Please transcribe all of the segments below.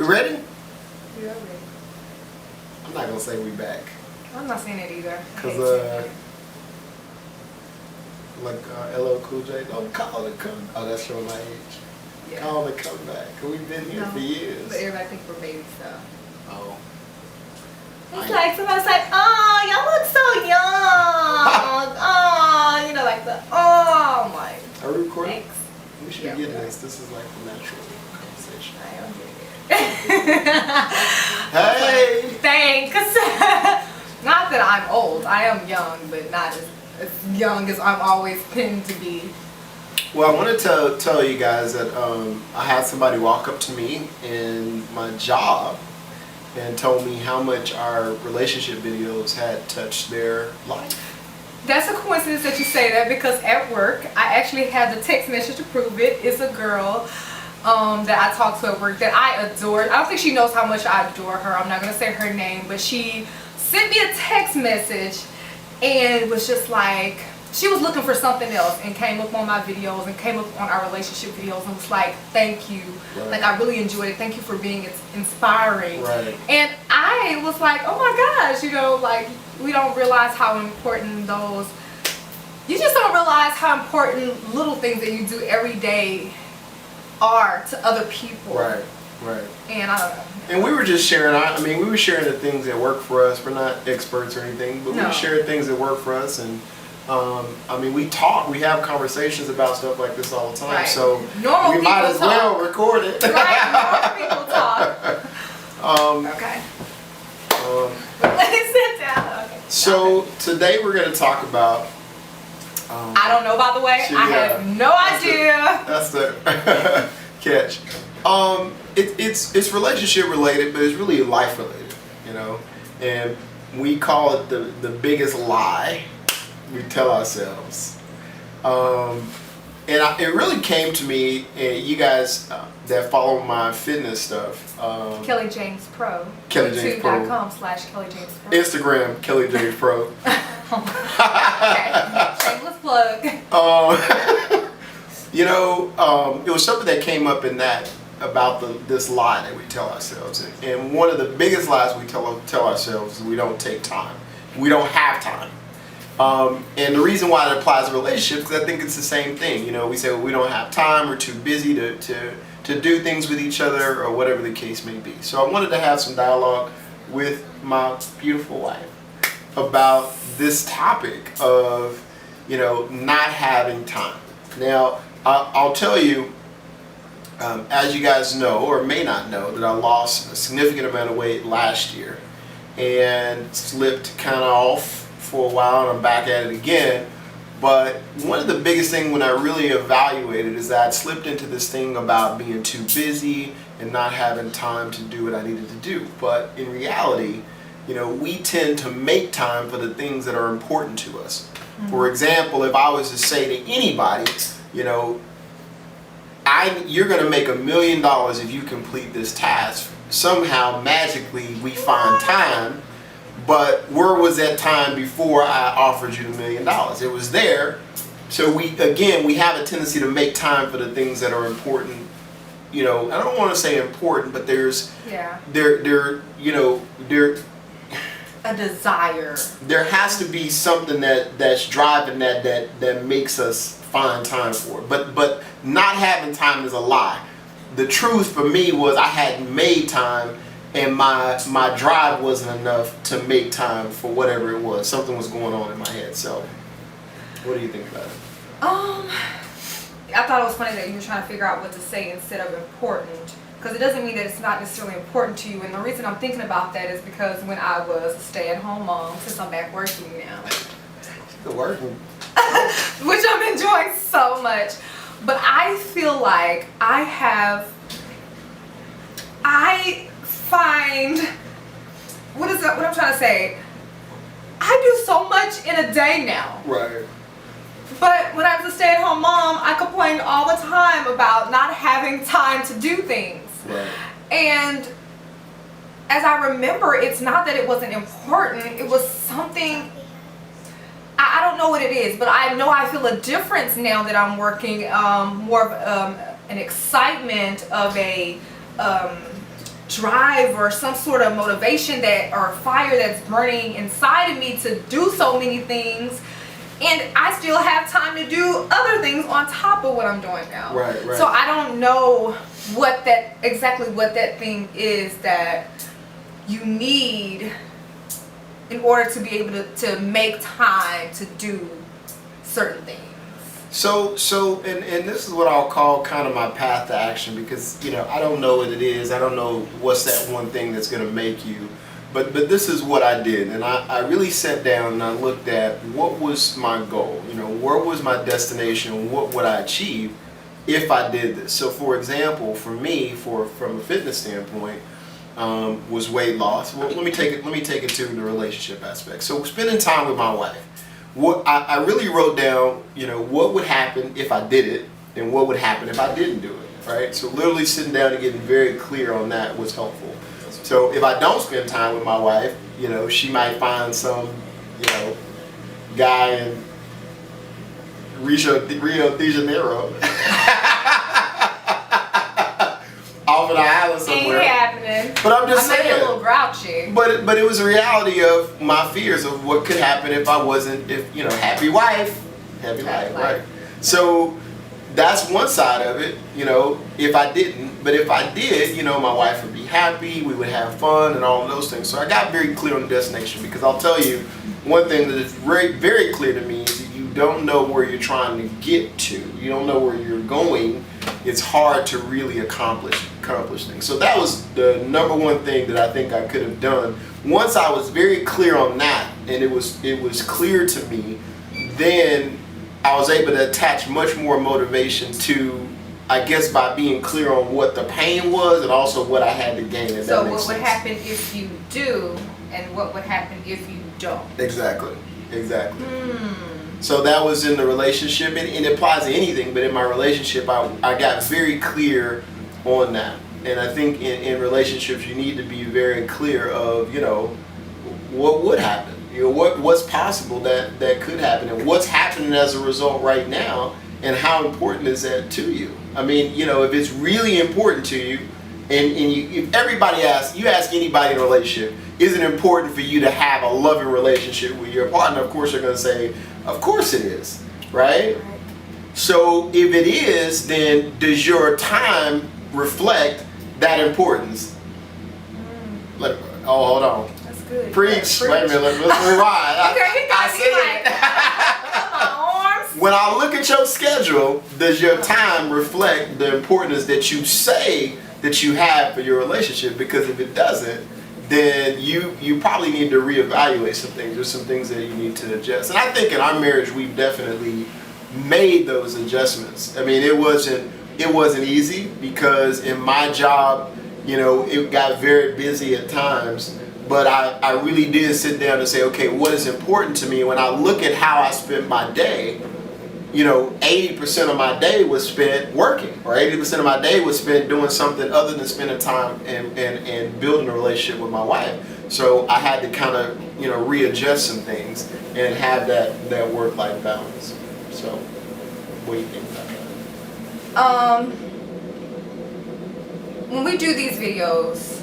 We ready? We are ready. I'm not gonna say we back. I'm not saying it either. Cause like LL Cool J, don't call it come. Oh, that's showing my age. Yeah. Call it come back. We've been here for years. But everybody think we're baby stuff. Oh. It's like somebody's like, oh, y'all look so young. Oh, you know, like the oh my. Are we recording? Thanks. We should be getting this. This is like the natural conversation. I am getting it. Hey. Thanks. Not that I'm old. I am young, but not as young as I'm always pinned to be. Well, I wanted to tell you guys that I had somebody walk up to me in my job and told me how much our relationship videos had touched their life. That's a coincidence that you say that, because at work I actually had the text message to prove it. It's a girl that I talked to at work that I adored. I don't think she knows how much I adore her. I'm not going to say her name, but she sent me a text message and was just like, she was looking for something else and came up on my videos and came up on our relationship videos and was like, thank you. Right. Like, I really enjoyed it. Thank you for being inspiring. Right. And I was like, oh my gosh, you know, like, we don't realize how important those, you just don't realize how important little things that you do every day are to other people. Right, right. And I don't know. And we were just sharing, we were sharing the things that work for us. We're not experts or anything, but we share things that work for us. And we talk, we have conversations about stuff like this all the time. Right. So normal we might as well record it. Right, normal people talk. Okay. Let me sit down. Okay. So today we're going to talk about. I don't know, by the way. I have no idea. That's the catch. It's relationship related, but it's really life related, you know. And we call it the biggest lie we tell ourselves. It really came to me, and you guys that follow my fitness stuff. Kelly James Pro. KellyJamesPro. YouTube.com/Kelly James Pro. Instagram, Kelly James Pro. Okay, shameless plug. It was something that came up in that about this lie that we tell ourselves, and one of the biggest lies we tell ourselves is we don't take time, we don't have time. And the reason why it applies to relationships, because I think it's the same thing. You know, we say, well, we don't have time, we're too busy to do things with each other, or whatever the case may be. So I wanted to have some dialogue with my beautiful wife about this topic of, not having time. Now, I'll tell you, as you guys know, or may not know, that I lost a significant amount of weight last year and slipped kind of off for a while, and I'm back at it again. But one of the biggest things when I really evaluated is that I slipped into this thing about being too busy and not having time to do what I needed to do. But in reality, we tend to make time for the things that are important to us. Mm-hmm. For example, if I was to say to anybody, you're going to make $1 million if you complete this task. Somehow, magically, we find time. But where was that time before I offered you $1 million? It was there. So we have a tendency to make time for the things that are important. I don't want to say important, but there's a desire. There has to be something that's driving that makes us find time for it. But not having time is a lie. The truth for me was I hadn't made time, and my drive wasn't enough to make time for whatever it was. Something was going on in my head. So, what do you think about it? I thought it was funny that you were trying to figure out what to say instead of important, because it doesn't mean that it's not necessarily important to you. And the reason I'm thinking about that is because when I was a stay-at-home mom, since I'm back working now, working, which I'm enjoying so much, but I feel like I find, what I'm trying to say, I do so much in a day now. Right. But when I was a stay-at-home mom, I complained all the time about not having time to do things. Right. And as I remember, it's not that it wasn't important, it was something, I don't know what it is, but I know I feel a difference now that I'm working, more of an excitement of a drive or some sort of motivation that or fire that's burning inside of me to do so many things, and I still have time to do other things on top of what I'm doing now. Right. So I don't know what that thing is that you need in order to be able to make time to do certain things. So and this is what I'll call kind of my path to action, because I don't know what it is. I don't know what's that one thing that's going to make you. But this is what I did, and I really sat down and I looked at what was my goal. Where was my destination? What would I achieve if I did this? So for example, for me, from a fitness standpoint, was weight loss. Well, let me take it to the relationship aspect. So spending time with my wife. What I really wrote down, what would happen if I did it, and what would happen if I didn't do it, right? So literally sitting down and getting very clear on that was helpful. So if I don't spend time with my wife, she might find some, guy in Rio de Janeiro off in an island somewhere. Ain't happening. But I'm just saying. I might be a little grouchy. But it was a reality of my fears of what could happen if I wasn't, happy wife, happy life, right? So that's one side of it, if I didn't. But if I did, my wife would be happy, we would have fun and all of those things. So I got very clear on the destination, because I'll tell you, one thing that is very, very clear to me is that you don't know where you're trying to get to. You don't know where you're going. It's hard to really accomplish things. So that was the number one thing that I think I could have done. Once I was very clear on that, and it was clear to me, then I was able to attach much more motivation to, I guess, by being clear on what the pain was and also what I had to gain. If so that makes what would sense. happen if you do, and what would happen if you don't? Exactly. So that was in the relationship, and it applies to anything, but in my relationship, I got very clear on that. And I think in relationships, you need to be very clear of, what would happen, what's possible that could happen, and what's happening as a result right now, and how important is that to you. I mean, if it's really important to you, and if everybody asks, you ask anybody in a relationship, is it important for you to have a loving relationship with your partner? Of course they're going to say, of course it is, right? So if it is, then does your time reflect that importance? Hold on. That's good. Preach. Yeah, Wait a minute, let's rewind. Okay, I said when I look at your schedule, does your time reflect the importance that you say that you have for your relationship? Because if it doesn't, then you probably need to reevaluate some things. There's some things that you need to adjust. And I think in our marriage, we've definitely made those adjustments. I mean, it wasn't easy, because in my job, it got very busy at times. But I really did sit down and say, okay, what is important to me? When I look at how I spent my day, 80% of my day was spent working, or 80% of my day was spent doing something other than spending time and building a relationship with my wife. So I had to kind of, readjust some things and have that work-life balance. So what do you think about that? When we do these videos,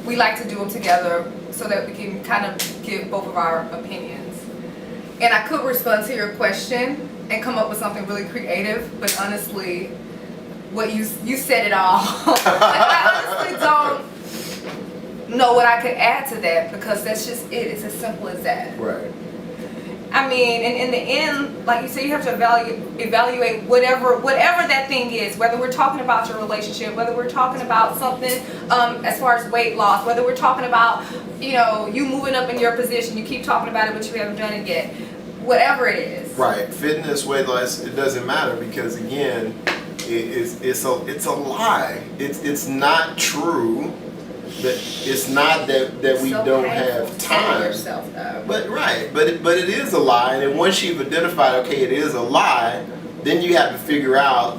we like to do them together so that we can kind of give both of our opinions. And I could respond to your question and come up with something really creative, but honestly, what you said it all. I honestly don't know what I could add to that, because that's just it. It's as simple as that. Right. I mean, and in the end, like you said, you have to evaluate whatever that thing is, whether we're talking about your relationship, whether we're talking about something as far as weight loss, whether we're talking about, you moving up in your position, you keep talking about it, but you haven't done it yet. Whatever it is. Right. Fitness, weight loss, it doesn't matter, because again, it's a lie. It's not true. It's not that we don't have time. Yourself, but it is a lie. And once you've identified, okay, it is a lie, then you have to figure out,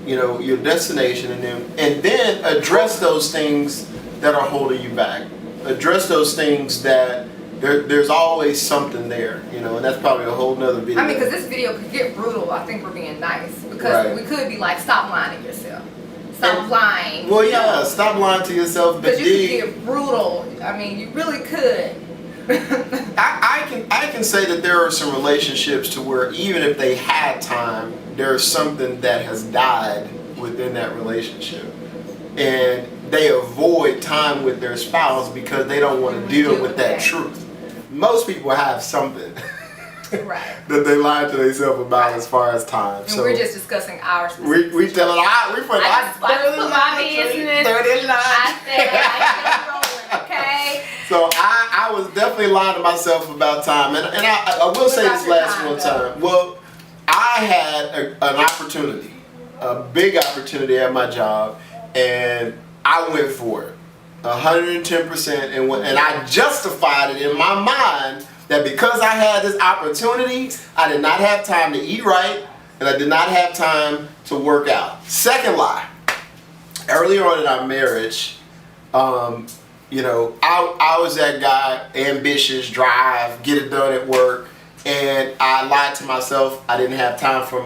your destination, and then address those things that are holding you back. Address those things that there's always something there, and that's probably a whole nother video. I mean, because this video could get brutal. I think we're being nice, because we could be like, stop lying to yourself. Stop lying. Well, yeah, stop lying to yourself. But because you could get brutal. I mean, you really could. I can say that there are some relationships to where even if they had time, there's something that has died within that relationship, and they avoid time with their spouse because they don't want to deal with that truth. Most people have something right. that they lied to themselves about as far as time. And so we're just discussing our we telling we put I put my business. I said I kept rolling, okay? So I was definitely lying to myself about time, and I will say this last one time. Well, I had an opportunity, a big opportunity at my job, and I went for it, 110%, and I justified it in my mind that because I had this opportunity, I did not have time to eat right, and I did not have time to work out. Second lie. Earlier on in our marriage, you know, I was that guy, ambitious, drive, get it done at work, and I lied to myself. I didn't have time for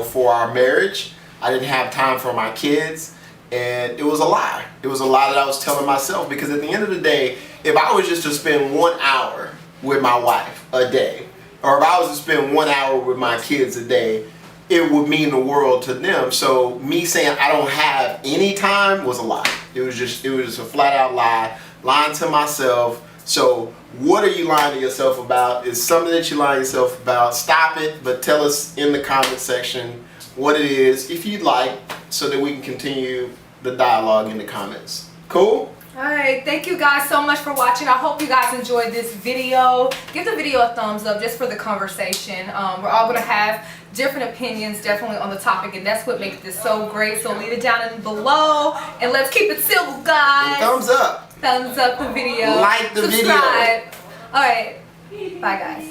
for our marriage. I didn't have time for my kids, and it was a lie. It was a lie that I was telling myself, because at the end of the day, if I was just to spend 1 hour with my wife a day, or if I was to spend 1 hour with my kids a day, it would mean the world to them. So me saying I don't have any time was a lie. It was just a flat out lie, lying to myself. So what are you lying to yourself about? Is something that you lie to yourself about. Stop it, but tell us in the comment section what it is, if you'd like, so that we can continue the dialogue in the comments. Cool? Alright, thank you guys so much for watching. I hope you guys enjoyed this video. Give the video a thumbs up just for the conversation. We're all going to have different opinions definitely on the topic, and that's what makes this so great. So leave it down in below, and let's keep it civil, guys. And thumbs up. Thumbs up the video. Like the Subscribe. Alright, bye guys.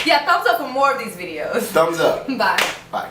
Yeah, thumbs up for more of these videos. Thumbs up. Bye. Bye.